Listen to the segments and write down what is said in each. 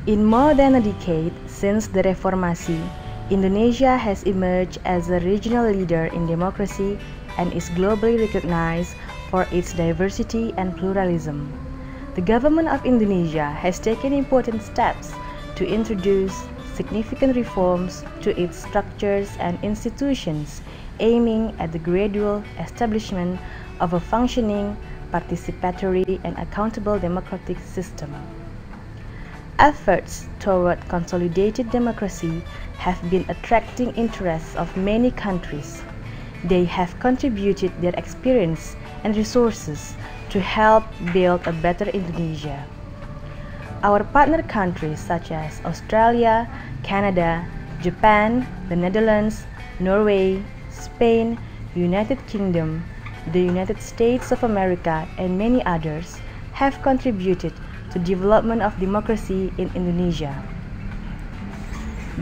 In more than a decade since the Reformasi, Indonesia has emerged as a regional leader in democracy and is globally recognized for its diversity and pluralism. The government of Indonesia has taken important steps to introduce significant reforms to its structures and institutions, aiming at the gradual establishment of a functioning, participatory, and accountable democratic system. Efforts toward consolidated democracy have been attracting interests of many countries. They have contributed their experience and resources to help build a better Indonesia. Our partner countries such as Australia, Canada, Japan, the Netherlands, Norway, Spain, United Kingdom, the United States of America, and many others have contributed to development of democracy in Indonesia.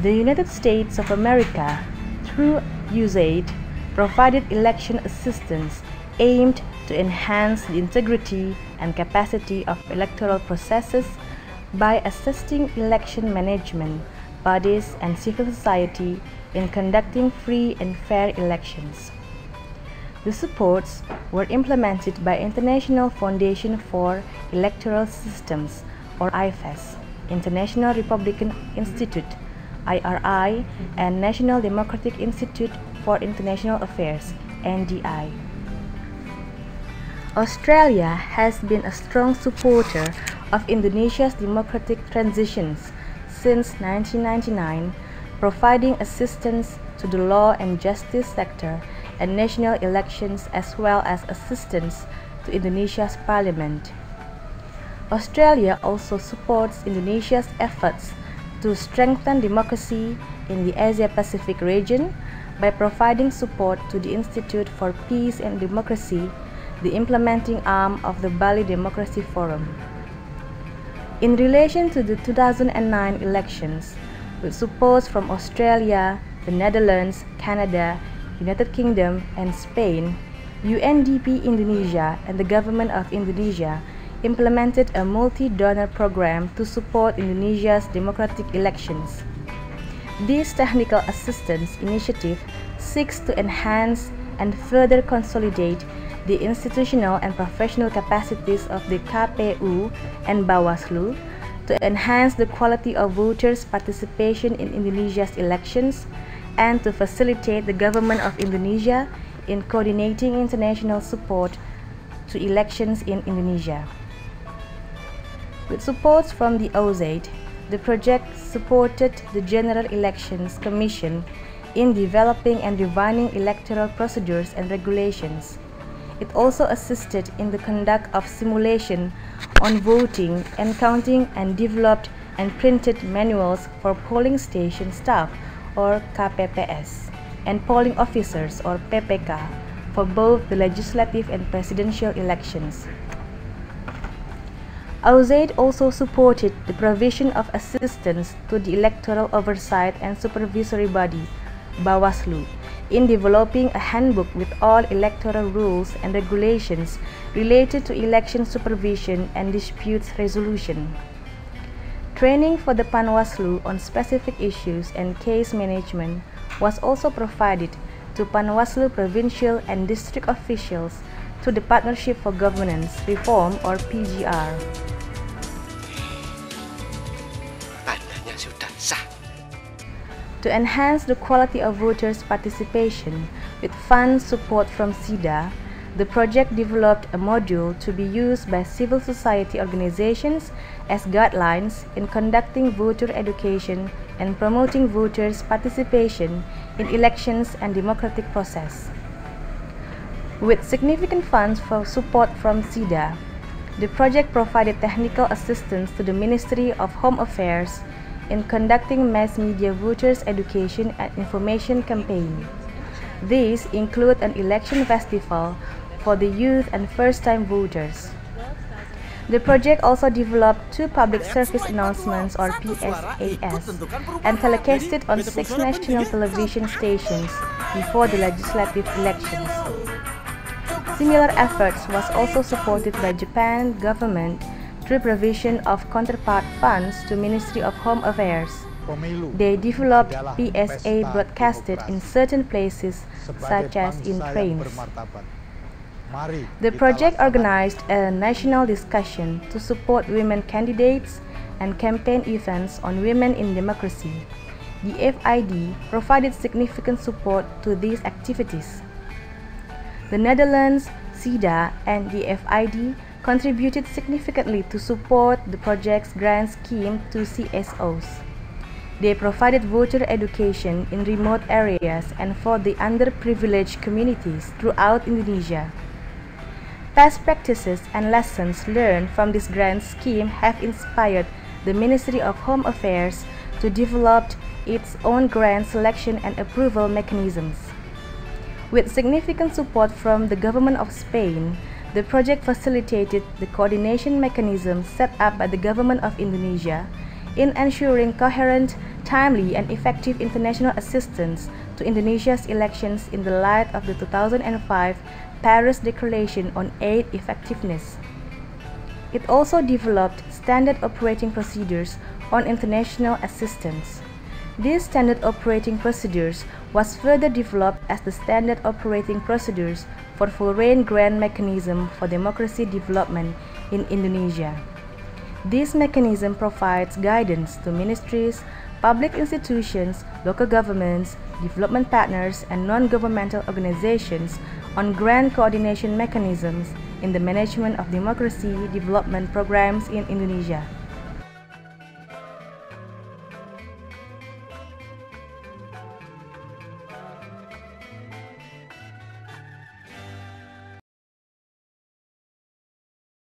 The United States of America, through USAID, provided election assistance aimed to enhance the integrity and capacity of electoral processes by assisting election management bodies and civil society in conducting free and fair elections. The supports were implemented by International Foundation for Electoral Systems, or IFES, International Republican Institute, IRI, and National Democratic Institute for International Affairs, NDI. Australia has been a strong supporter of Indonesia's democratic transitions since 1999, providing assistance to the law and justice sector and national elections as well as assistance to Indonesia's parliament. Australia also supports Indonesia's efforts to strengthen democracy in the Asia-Pacific region by providing support to the Institute for Peace and Democracy, the implementing arm of the Bali Democracy Forum. In relation to the 2009 elections, with support from Australia, the Netherlands, Canada, United Kingdom, and Spain, UNDP Indonesia and the government of Indonesia implemented a multi-donor program to support Indonesia's democratic elections. This technical assistance initiative seeks to enhance and further consolidate the institutional and professional capacities of the KPU and Bawaslu to enhance the quality of voters' participation in Indonesia's elections and to facilitate the government of Indonesia in coordinating international support to elections in Indonesia. With support from the USAID, the project supported the General Elections Commission in developing and refining electoral procedures and regulations. It also assisted in the conduct of simulation on voting and counting and developed and printed manuals for polling station staff or KPPS and polling officers or PPK for both the legislative and presidential elections. USAID also supported the provision of assistance to the Electoral Oversight and Supervisory Body, Bawaslu, in developing a handbook with all electoral rules and regulations related to election supervision and disputes resolution. Training for the Panwaslu on specific issues and case management was also provided to Panwaslu provincial and district officials through the Partnership for Governance Reform or PGR. To enhance the quality of voters' participation with fund support from SIDA, the project developed a module to be used by civil society organizations as guidelines in conducting voter education and promoting voters' participation in elections and democratic process. With significant funds for support from SIDA, the project provided technical assistance to the Ministry of Home Affairs in conducting mass media voters' education and information campaign. These include an election festival for the youth and first-time voters. The project also developed 2 public service announcements or PSAS and telecasted on 6 national television stations before the legislative elections. Similar efforts was also supported by Japan government through provision of counterpart funds to Ministry of Home Affairs. They developed PSA broadcasted in certain places such as in trains. The project organized a national discussion to support women candidates and campaign events on women in democracy. The FID provided significant support to these activities. The Netherlands, SIDA, and the FID contributed significantly to support the project's grant scheme to CSOs. They provided voter education in remote areas and for the underprivileged communities throughout Indonesia. Past practices and lessons learned from this grant scheme have inspired the Ministry of Home Affairs to develop its own grant selection and approval mechanisms. With significant support from the government of Spain, the project facilitated the coordination mechanism set up by the government of Indonesia in ensuring coherent, timely, and effective international assistance to Indonesia's elections in the light of the 2005 Paris Declaration on Aid Effectiveness. It also developed standard operating procedures on international assistance. These standard operating procedures was further developed as the standard operating procedures for foreign grant mechanism for democracy development in Indonesia. This mechanism provides guidance to ministries, public institutions, local governments, development partners, and non-governmental organizations on grant coordination mechanisms in the management of democracy development programs in Indonesia.